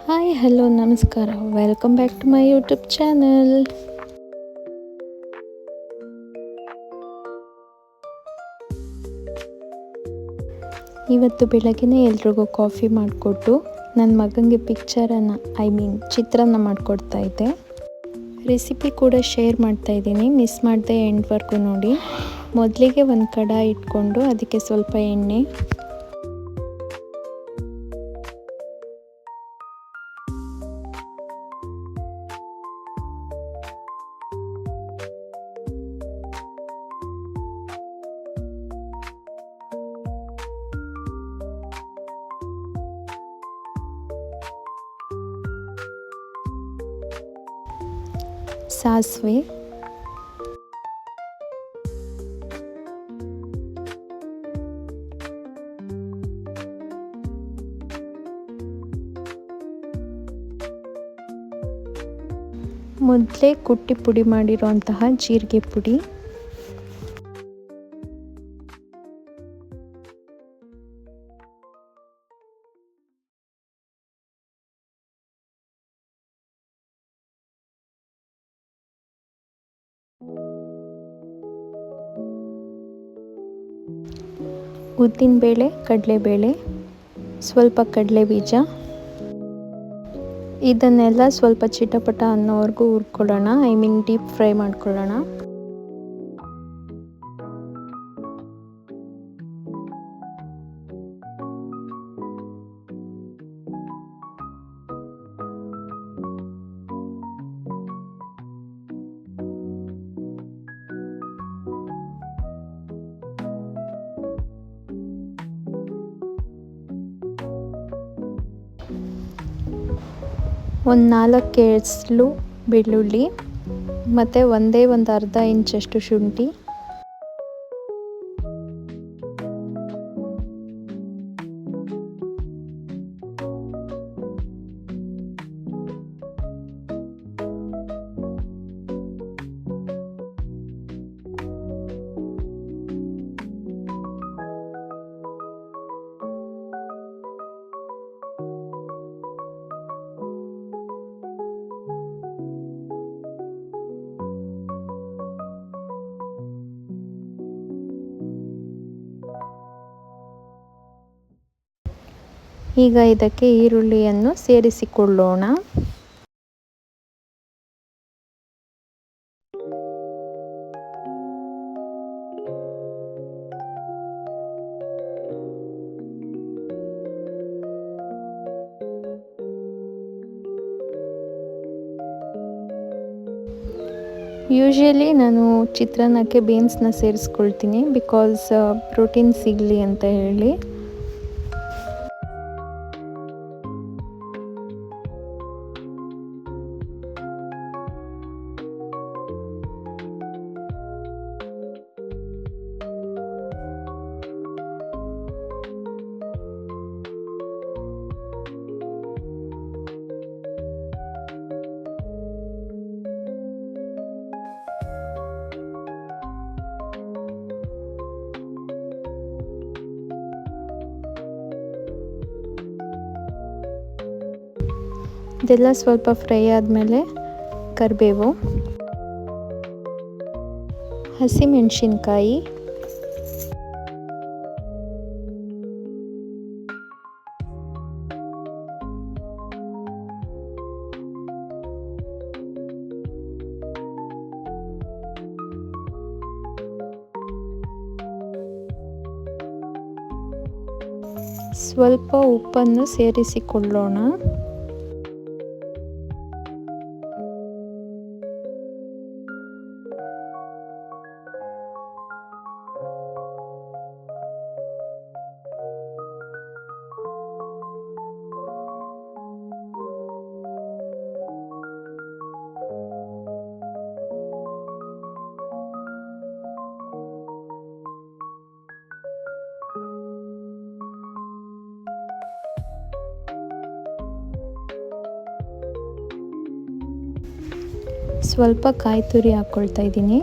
Hi hello ನಮಸ್ಕಾರ welcome back to my YouTube channel. ಇವತ್ತು ಬೆಳಗ್ಗೆನೇ ಎಲ್ರಿಗೂ ಕಾಫಿ ಮಾಡಿಕೊಟ್ಟು ನನ್ನ ಮಗನಿಗೆ ಚಿತ್ರಾನ್ನ ಮಾಡಿಕೊಡ್ತಾ ಇದ್ದೆ. ರೆಸಿಪಿ ಕೂಡ ಶೇರ್ ಮಾಡ್ತಾ ಇದ್ದೀನಿ, ಮಿಸ್ ಮಾಡದೆ ಎಂಡ್ವರೆಗೂ ನೋಡಿ. ಮೊದಲಿಗೆ ಒಂದು ಕಡಾಯಿ ಇಟ್ಕೊಂಡು ಅದಕ್ಕೆ ಸ್ವಲ್ಪ ಎಣ್ಣೆ, ಸಾಸಿವೆ, ಮೊದಲೇ ಕುಟ್ಟಿ ಪುಡಿ ಮಾಡಿರುವಂತಹ ಜೀರಿಗೆ ಪುಡಿ, ಉದ್ದಿನಬೇಳೆ, ಕಡಲೆಬೇಳೆ, ಸ್ವಲ್ಪ ಕಡಲೆ ಬೀಜ, ಇದನ್ನೆಲ್ಲ ಸ್ವಲ್ಪ ಚಿಟಪಟ ಅನ್ನೋವರೆಗೂ ಹುರ್ಕೊಳ್ಳೋಣ. ಡೀಪ್ ಫ್ರೈ ಮಾಡ್ಕೊಳ್ಳೋಣ. ಒಂದು 4 ಎಸಳು ಬೆಳ್ಳುಳ್ಳಿ ಮತ್ತು ಒಂದು ಅರ್ಧ ಇಂಚಷ್ಟು ಶುಂಠಿ, ಈಗ ಇದಕ್ಕೆ ಈರುಳ್ಳಿಯನ್ನು ಸೇರಿಸಿಕೊಳ್ಳೋಣ. ಯೂಶಲಿ ನಾನು ಚಿತ್ರಾನ್ನಕ್ಕೆ ಬೀನ್ಸ್ನ ಸೇರಿಸ್ಕೊಳ್ತೀನಿ, ಬಿಕಾಸ್ ಪ್ರೋಟೀನ್ ಸಿಗಲಿ ಅಂತ ಹೇಳಿ. ಇದೆಲ್ಲ ಸ್ವಲ್ಪ ಫ್ರೈ ಆದಮೇಲೆ ಕರಿಬೇವು, ಹಸಿಮೆಣಸಿನ್ಕಾಯಿ, ಸ್ವಲ್ಪ ಉಪ್ಪನ್ನು ಸೇರಿಸಿಕೊಳ್ಳೋಣ. ಸ್ವಲ್ಪ ಕಾಯಿ ತುರಿ ಹಾಕ್ಕೊಳ್ತಾ ಇದ್ದೀನಿ.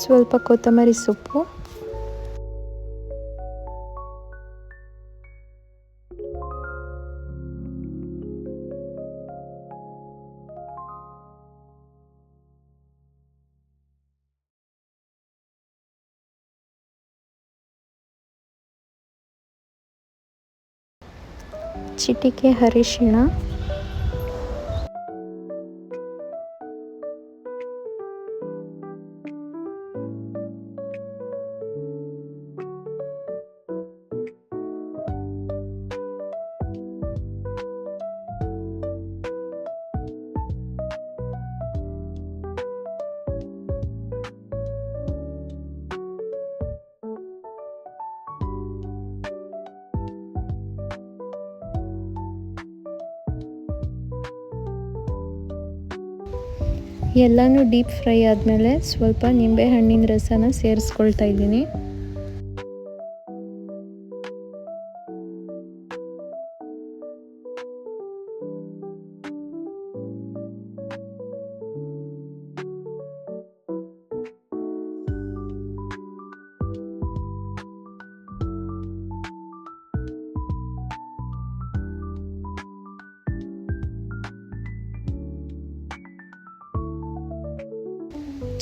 ಸ್ವಲ್ಪ ಕೊತ್ತಂಬರಿ ಸೊಪ್ಪು, ಚಿಟಿಕೆ ಅರಿಶಿಣ, ಎಲ್ಲನೂ ಡೀಪ್ ಫ್ರೈ ಆದಮೇಲೆ ಸ್ವಲ್ಪ ನಿಂಬೆಹಣ್ಣಿನ ರಸನ ಸೇರಿಸ್ಕೊಳ್ತಾ ಇದ್ದೀನಿ.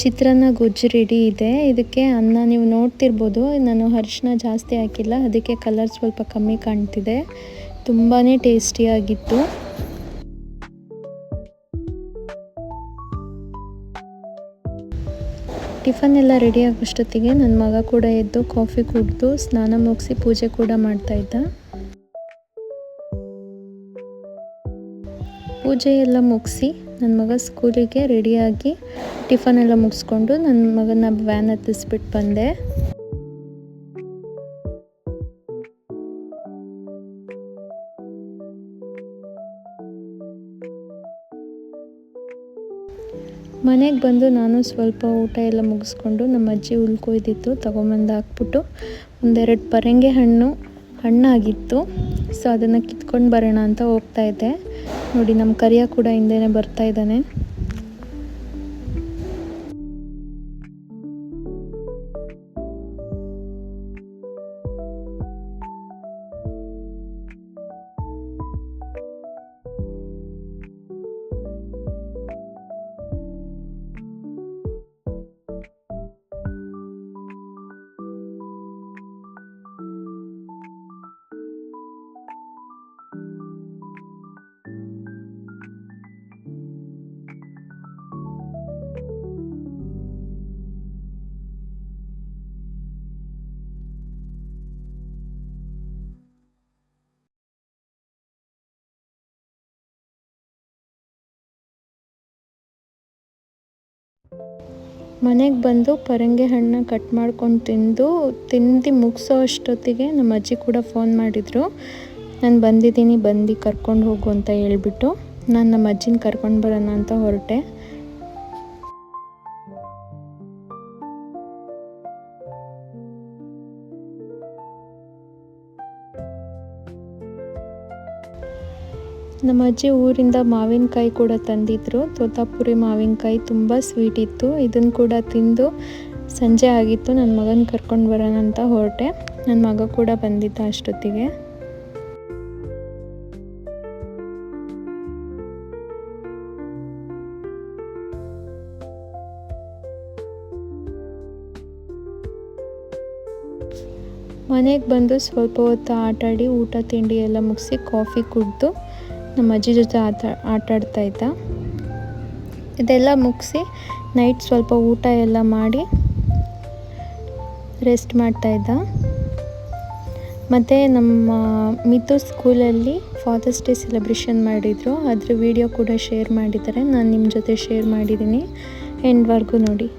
ಚಿತ್ರಾನ್ನ ಗೊಜ್ಜು ರೆಡಿ ಇದೆ. ಇದಕ್ಕೆ ಅನ್ನ ನೀವು ನೋಡ್ತಿರ್ಬೋದು, ನಾನು ಅರಿಶಿನ ಜಾಸ್ತಿ ಹಾಕಿಲ್ಲ, ಅದಕ್ಕೆ ಕಲರ್ ಸ್ವಲ್ಪ ಕಮ್ಮಿ ಕಾಣ್ತಿದೆ. ತುಂಬಾ ಟೇಸ್ಟಿಯಾಗಿತ್ತು. ಟಿಫನ್ ಎಲ್ಲ ರೆಡಿ ಆಗೋಷ್ಟೊತ್ತಿಗೆ ನನ್ನ ಮಗ ಕೂಡ ಎದ್ದು ಕಾಫಿ ಕುಡಿದು ಸ್ನಾನ ಮುಗಿಸಿ ಪೂಜೆ ಕೂಡ ಮಾಡ್ತಾಯಿದ್ದ. ಪೂಜೆ ಎಲ್ಲ ಮುಗಿಸಿ ನನ್ನ ಮಗ ಸ್ಕೂಲಿಗೆ ರೆಡಿಯಾಗಿ ಟಿಫನ್ ಎಲ್ಲ ಮುಗಿಸ್ಕೊಂಡು ನನ್ನ ಮಗನ ವ್ಯಾನ್ ಹತ್ತಿಸ್ಬಿಟ್ಟು ಬಂದೆ. ಮನೆಗೆ ಬಂದು ನಾನು ಸ್ವಲ್ಪ ಊಟ ಎಲ್ಲ ಮುಗಿಸ್ಕೊಂಡು ನಮ್ಮ ಅಜ್ಜಿ ಹುಲ್ ಕೊಯ್ದಿತ್ತು ತೊಗೊಂಬಂದು ಹಾಕ್ಬಿಟ್ಟು ಒಂದೆರಡು ಪರಂಗಿ ಹಣ್ಣಾಗಿತ್ತು. ಸೊ ಅದನ್ನು ಕಿತ್ಕೊಂಡು ಬರೋಣ ಅಂತ ಹೋಗ್ತಾಯಿದ್ದೆ. ನೋಡಿ, ನಮ್ಮ ಕರಿಯ ಕೂಡ ಹಿಂದೆನೇ ಬರ್ತಾ ಇದ್ದಾನೆ. ಮನೆಗೆ ಬಂದು ಪರಂಗಿ ಹಣ್ಣನ್ನ ಕಟ್ ಮಾಡ್ಕೊಂಡು ತಿಂದು ಮುಗಿಸೋ ಅಷ್ಟೊತ್ತಿಗೆ ನಮ್ಮ ಅಜ್ಜಿ ಕೂಡ ಫೋನ್ ಮಾಡಿದರು. ನಾನು ಬಂದಿದ್ದೀನಿ, ಬಂದು ಕರ್ಕೊಂಡು ಹೋಗು ಅಂತ ಹೇಳ್ಬಿಟ್ಟು ನಾನು ನಮ್ಮ ಅಜ್ಜಿನ ಕರ್ಕೊಂಡು ಬರೋಣ ಅಂತ ಹೊರಟೆ. ನಮ್ಮ ಅಜ್ಜಿ ಊರಿಂದ ಮಾವಿನಕಾಯಿ ಕೂಡ ತಂದಿದ್ರು. ತೋತಾಪುರಿ ಮಾವಿನಕಾಯಿ ತುಂಬ ಸ್ವೀಟ್ ಇತ್ತು. ಇದನ್ನು ಕೂಡ ತಿಂದು ಸಂಜೆ ಆಗಿತ್ತು. ನನ್ನ ಮಗನ ಕರ್ಕೊಂಡು ಬರೋಣ ಅಂತ ಹೊರಟೆ. ನನ್ನ ಮಗ ಕೂಡ ಬಂದಿದ್ದ ಅಷ್ಟೊತ್ತಿಗೆ. ಮನೆಗೆ ಬಂದು ಸ್ವಲ್ಪ ಹೊತ್ತು ಆಟಾಡಿ ಊಟ ತಿಂಡಿ ಎಲ್ಲ ಮುಗಿಸಿ ಕಾಫಿ ಕುಡಿದು ನಮ್ಮ ಅಜ್ಜಿ ಜೊತೆ ಆಟ ಆಡ್ತಾಯಿದ್ದ. ಇದೆಲ್ಲ ಮುಗಿಸಿ ನೈಟ್ ಸ್ವಲ್ಪ ಊಟ ಎಲ್ಲ ಮಾಡಿ ರೆಸ್ಟ್ ಮಾಡ್ತಾಯಿದ್ದ. ಮತ್ತು ನಮ್ಮ ಮಿತು ಸ್ಕೂಲಲ್ಲಿ ಫಾದರ್ಸ್ ಡೇ ಸೆಲೆಬ್ರೇಷನ್ ಮಾಡಿದರು. ಅದ್ರ ವಿಡಿಯೋ ಕೂಡ ಶೇರ್ ಮಾಡಿದ್ದಾರೆ. ನಾನು ನಿಮ್ಮ ಜೊತೆ ಶೇರ್ ಮಾಡಿದ್ದೀನಿ. ಎಂಡ್ವರೆಗೂ ನೋಡಿ.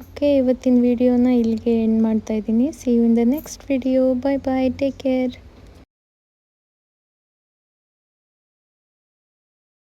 ಓಕೆ, ಇವತ್ತಿನ ವಿಡಿಯೋನ ಇಲ್ಲಿಗೆ ಎಂಡ್ ಮಾಡ್ತಾ ಇದ್ದೀನಿ. See you in the next video. Bye bye, take care.